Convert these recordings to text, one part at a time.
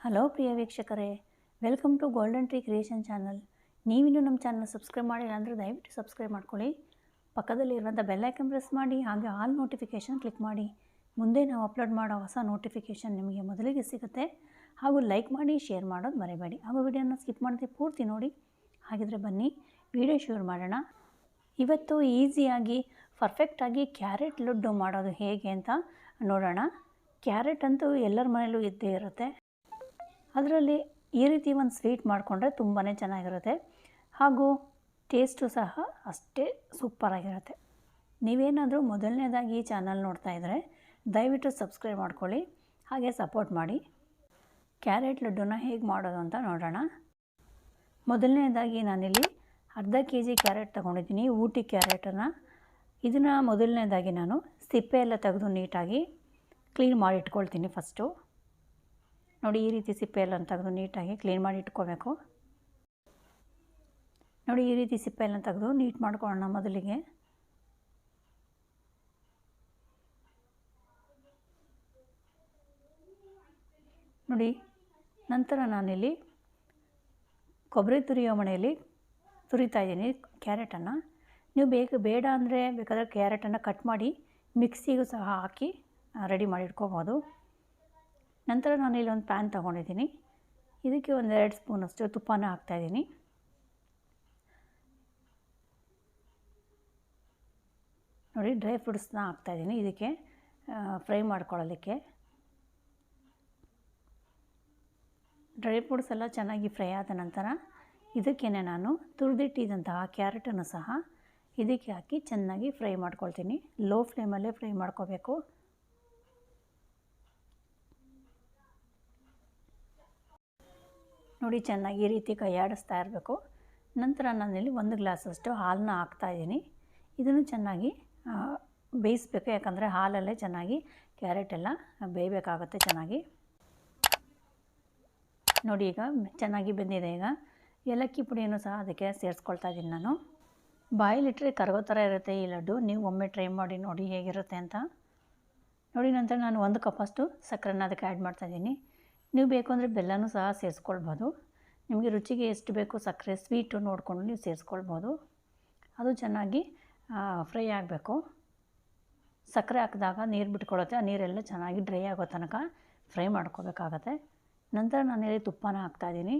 Hello ಪ್ರಿಯ ವೀಕ್ಷಕರೇ, welcome to Golden Tree Creation channel. ನೀವಿನ್ನೂ ನಮ್ಮ ಚಾನಲ್ ಸಬ್ಸ್ಕ್ರೈಬ್ ಮಾಡಿಲ್ಲ ಅಂದರೆ ದಯವಿಟ್ಟು ಸಬ್ಸ್ಕ್ರೈಬ್ ಮಾಡ್ಕೊಳ್ಳಿ. ಪಕ್ಕದಲ್ಲಿ ಇರುವಂಥ ಬೆಲ್ ಐಕನ್ ಪ್ರೆಸ್ ಮಾಡಿ, ಹಾಗೆ ಆಲ್ ನೋಟಿಫಿಕೇಷನ್ ಕ್ಲಿಕ್ ಮಾಡಿ. ಮುಂದೆ ನಾವು ಅಪ್ಲೋಡ್ ಮಾಡೋ ಹೊಸ ನೋಟಿಫಿಕೇಷನ್ ನಿಮಗೆ ಮೊದಲಿಗೆ ಸಿಗುತ್ತೆ. ಹಾಗೂ ಲೈಕ್ ಮಾಡಿ, ಶೇರ್ ಮಾಡೋದು ಮರಿಬೇಡಿ. ಹಾಗೂ ವಿಡಿಯೋನ ಸ್ಕಿಪ್ ಮಾಡದೆ ಪೂರ್ತಿ ನೋಡಿ. ಹಾಗಿದ್ರೆ ಬನ್ನಿ ವಿಡಿಯೋ ಶುರು ಮಾಡೋಣ. ಇವತ್ತು ಈಸಿಯಾಗಿ ಪರ್ಫೆಕ್ಟಾಗಿ ಕ್ಯಾರೆಟ್ ಲಡ್ಡು ಮಾಡೋದು ಹೇಗೆ ಅಂತ ನೋಡೋಣ. ಕ್ಯಾರೆಟ್ ಅಂತೂ ಎಲ್ಲರ ಮನೆಯಲ್ಲೂ ಇದ್ದೇ ಇರುತ್ತೆ. ಅದರಲ್ಲಿ ಈ ರೀತಿ ಒಂದು ಸ್ವೀಟ್ ಮಾಡಿಕೊಂಡ್ರೆ ತುಂಬಾ ಚೆನ್ನಾಗಿರುತ್ತೆ. ಹಾಗೂ ಟೇಸ್ಟು ಸಹ ಅಷ್ಟೇ ಸೂಪರಾಗಿರುತ್ತೆ. ನೀವೇನಾದರೂ ಮೊದಲನೇದಾಗಿ ಈ ಚಾನಲ್ ನೋಡ್ತಾ ಇದ್ದರೆ ದಯವಿಟ್ಟು ಸಬ್ಸ್ಕ್ರೈಬ್ ಮಾಡ್ಕೊಳ್ಳಿ, ಹಾಗೆ ಸಪೋರ್ಟ್ ಮಾಡಿ. ಕ್ಯಾರೆಟ್ ಲಡ್ಡುನ ಹೇಗೆ ಮಾಡೋದು ಅಂತ ನೋಡೋಣ. ಮೊದಲನೇದಾಗಿ ನಾನಿಲ್ಲಿ ಅರ್ಧ kg ಕ್ಯಾರೆಟ್ ತೊಗೊಂಡಿದ್ದೀನಿ, ಊಟಿ ಕ್ಯಾರೆಟನ್ನು. ಇದನ್ನು ಮೊದಲನೇದಾಗಿ ನಾನು ಸಿಪ್ಪೆ ಎಲ್ಲ ತೆಗೆದು ನೀಟಾಗಿ ಕ್ಲೀನ್ ಮಾಡಿ ಇಟ್ಕೊಳ್ತೀನಿ. ಫಸ್ಟು ನೋಡಿ, ಈ ರೀತಿ ಸಿಪ್ಪೆ ಎಲ್ಲ ತೆಗೆದು ನೀಟಾಗಿ ಕ್ಲೀನ್ ಮಾಡಿ ಇಟ್ಕೋಬೇಕು. ನೋಡಿ, ಈ ರೀತಿ ಸಿಪ್ಪೆ ಎಲ್ಲ ತೆಗೆದು ನೀಟ್ ಮಾಡ್ಕೊಳ್ಳೋಣ ಮೊದಲಿಗೆ. ನೋಡಿ, ನಂತರ ನಾನಿಲ್ಲಿ ಕೊಬ್ಬರಿ ತುರಿಯೋ ಮಣೆಯಲ್ಲಿ ತುರಿತಾ ಇದ್ದೀನಿ ಕ್ಯಾರೆಟನ್ನು. ನೀವು ಬೇಡ ಅಂದರೆ ಬೇಕಾದರೆ ಕ್ಯಾರೆಟನ್ನು ಕಟ್ ಮಾಡಿ ಮಿಕ್ಸಿಗೂ ಸಹ ಹಾಕಿ ರೆಡಿ ಮಾಡಿ ಇಟ್ಕೋಬೋದು. ನಂತರ ನಾನಿಲ್ಲಿ ಒಂದು ಪ್ಯಾನ್ ತೊಗೊಂಡಿದ್ದೀನಿ. ಇದಕ್ಕೆ ಒಂದು 2 ಸ್ಪೂನಷ್ಟು ತುಪ್ಪನ ಹಾಕ್ತಾಯಿದ್ದೀನಿ. ನೋಡಿ, ಡ್ರೈ ಫ್ರೂಟ್ಸ್ನ ಹಾಕ್ತಾಯಿದ್ದೀನಿ ಇದಕ್ಕೆ ಫ್ರೈ ಮಾಡ್ಕೊಳ್ಳೋದಕ್ಕೆ. ಡ್ರೈ ಫ್ರೂಟ್ಸ್ ಎಲ್ಲ ಚೆನ್ನಾಗಿ ಫ್ರೈ ಆದ ನಂತರ ಇದಕ್ಕೇ ನಾನು ತುರಿದಿಟ್ಟಿದ್ದಂತಹ ಕ್ಯಾರೆಟನ್ನು ಸಹ ಇದಕ್ಕೆ ಹಾಕಿ ಚೆನ್ನಾಗಿ ಫ್ರೈ ಮಾಡ್ಕೊಳ್ತೀನಿ. ಲೋ ಫ್ಲೇಮಲ್ಲೇ ಫ್ರೈ ಮಾಡ್ಕೋಬೇಕು. ನೋಡಿ, ಚೆನ್ನಾಗಿ ಈ ರೀತಿ ಕೈ ಆಡಿಸ್ತಾ ಇರಬೇಕು. ನಂತರ ನಾನಿಲ್ಲಿ 1 ಗ್ಲಾಸಷ್ಟು ಹಾಲನ್ನ ಹಾಕ್ತಾಯಿದ್ದೀನಿ. ಇದನ್ನು ಚೆನ್ನಾಗಿ ಬೇಯಿಸ್ಬೇಕು, ಯಾಕಂದರೆ ಹಾಲಲ್ಲೇ ಚೆನ್ನಾಗಿ ಕ್ಯಾರೆಟ್ ಎಲ್ಲ ಬೇಯಬೇಕಾಗುತ್ತೆ ಚೆನ್ನಾಗಿ. ನೋಡಿ, ಈಗ ಚೆನ್ನಾಗಿ ಬೆಂದಿದೆ. ಈಗ ಏಲಕ್ಕಿ ಪುಡಿಯನ್ನು ಸಹ ಅದಕ್ಕೆ ಸೇರಿಸ್ಕೊಳ್ತಾ ಇದ್ದೀನಿ ನಾನು. ಬಾಯಲ್ಲಿಟ್ಟರೆ ಕರಗೋ ಥರ ಇರುತ್ತೆ ಈ ಲಡ್ಡು. ನೀವು ಒಮ್ಮೆ ಟ್ರೈ ಮಾಡಿ ನೋಡಿ ಹೇಗಿರುತ್ತೆ ಅಂತ. ನೋಡಿ, ನಂತರ ನಾನು 1 ಕಪ್ಪಷ್ಟು ಸಕ್ಕರೆನ ಅದಕ್ಕೆ ಆ್ಯಡ್ ಮಾಡ್ತಾಯಿದ್ದೀನಿ. ನೀವು ಬೇಕು ಅಂದರೆ ಬೆಲ್ಲನೂ ಸಹ ಸೇರಿಸ್ಕೊಳ್ಬೋದು. ನಿಮಗೆ ರುಚಿಗೆ ಎಷ್ಟು ಬೇಕು ಸಕ್ಕರೆ ಸ್ವೀಟು ನೋಡಿಕೊಂಡು ನೀವು ಸೇರಿಸ್ಕೊಳ್ಬೋದು. ಅದು ಚೆನ್ನಾಗಿ ಫ್ರೈ ಆಗಬೇಕು. ಸಕ್ಕರೆ ಹಾಕಿದಾಗ ನೀರು ಬಿಟ್ಕೊಳ್ಳುತ್ತೆ. ಆ ನೀರೆಲ್ಲ ಚೆನ್ನಾಗಿ ಡ್ರೈ ಆಗೋ ತನಕ ಫ್ರೈ ಮಾಡ್ಕೋಬೇಕಾಗತ್ತೆ. ನಂತರ ನಾನಿಲ್ಲಿ ತುಪ್ಪನ ಹಾಕ್ತಾಯಿದ್ದೀನಿ.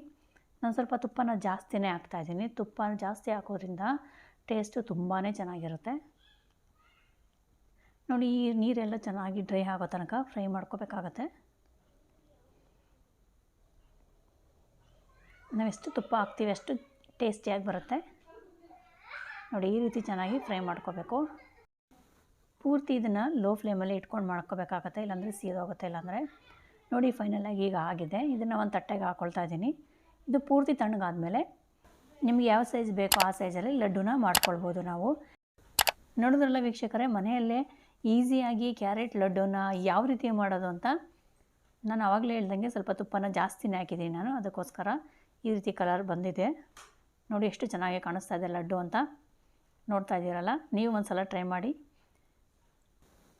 ನಾನು ಸ್ವಲ್ಪ ತುಪ್ಪನ ಜಾಸ್ತಿನೇ ಹಾಕ್ತಾಯಿದ್ದೀನಿ. ತುಪ್ಪ ಜಾಸ್ತಿ ಹಾಕೋದ್ರಿಂದ ಟೇಸ್ಟು ತುಂಬಾ ಚೆನ್ನಾಗಿರುತ್ತೆ. ನೋಡಿ, ಈ ನೀರೆಲ್ಲ ಚೆನ್ನಾಗಿ ಡ್ರೈ ಆಗೋ ತನಕ ಫ್ರೈ ಮಾಡ್ಕೋಬೇಕಾಗತ್ತೆ. ನಾವೆಷ್ಟು ತುಪ್ಪ ಹಾಕ್ತೀವಿ ಅಷ್ಟು ಟೇಸ್ಟಿಯಾಗಿ ಬರುತ್ತೆ. ನೋಡಿ, ಈ ರೀತಿ ಚೆನ್ನಾಗಿ ಫ್ರೈ ಮಾಡ್ಕೋಬೇಕು. ಪೂರ್ತಿ ಇದನ್ನು ಲೋ ಫ್ಲೇಮಲ್ಲಿ ಇಟ್ಕೊಂಡು ಮಾಡ್ಕೋಬೇಕಾಗತ್ತೆ, ಇಲ್ಲಾಂದರೆ ಸೀದೋಗುತ್ತೆ. ಇಲ್ಲಾಂದರೆ ನೋಡಿ, ಫೈನಲಾಗಿ ಈಗ ಆಗಿದೆ. ಇದನ್ನು ಒಂದು ತಟ್ಟೆಗೆ ಹಾಕ್ಕೊಳ್ತಾ ಇದ್ದೀನಿ. ಇದು ಪೂರ್ತಿ ತಣ್ಣಗಾದ್ಮೇಲೆ ನಿಮ್ಗೆ ಯಾವ ಸೈಜ್ ಬೇಕೋ ಆ ಸೈಜಲ್ಲಿ ಲಡ್ಡುನ ಮಾಡ್ಕೊಳ್ಬೋದು ನಾವು. ನೋಡಿದ್ರಲ್ಲ ವೀಕ್ಷಕರೇ, ಮನೆಯಲ್ಲೇ ಈಸಿಯಾಗಿ ಕ್ಯಾರೆಟ್ ಲಡ್ಡುನ ಯಾವ ರೀತಿ ಮಾಡೋದು ಅಂತ. ನಾನು ಆವಾಗಲೇ ಹೇಳ್ದಂಗೆ ಸ್ವಲ್ಪ ತುಪ್ಪನ ಜಾಸ್ತಿನೇ ಹಾಕಿದ್ದೀನಿ ನಾನು, ಅದಕ್ಕೋಸ್ಕರ ಈ ರೀತಿ ಕಲರ್ ಬಂದಿದೆ. ನೋಡಿ, ಎಷ್ಟು ಚೆನ್ನಾಗಿ ಕಾಣಿಸ್ತಾ ಇದೆ ಲಡ್ಡು ಅಂತ. ನೋಡ್ತಾ ಇದ್ದೀರಲ್ಲ, ನೀವು ಒಂದು ಸಲ ಟ್ರೈ ಮಾಡಿ.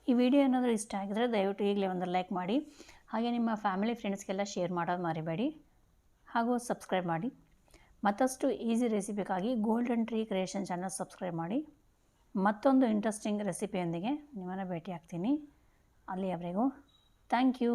ಈ ವಿಡಿಯೋ ಏನಾದರೂ ಇಷ್ಟ ಆಗಿದರೆ ದಯವಿಟ್ಟು ಈಗಲೇ ಒಂದು ಲೈಕ್ ಮಾಡಿ, ಹಾಗೆ ನಿಮ್ಮ ಫ್ಯಾಮಿಲಿ ಫ್ರೆಂಡ್ಸ್ಗೆಲ್ಲ ಶೇರ್ ಮಾಡೋದು ಮರಿಬೇಡಿ. ಹಾಗೂ ಸಬ್ಸ್ಕ್ರೈಬ್ ಮಾಡಿ. ಮತ್ತಷ್ಟು ಈಸಿ ರೆಸಿಪಿಗಾಗಿ Golden Tree Creation channel subscribe ಮಾಡಿ. ಮತ್ತೊಂದು ಇಂಟ್ರೆಸ್ಟಿಂಗ್ ರೆಸಿಪಿಯೊಂದಿಗೆ ನಿಮ್ಮನ್ನು ಭೇಟಿ ಆಗ್ತೀನಿ. ಅಲ್ಲಿಯವರೆಗೂ ಥ್ಯಾಂಕ್ ಯು.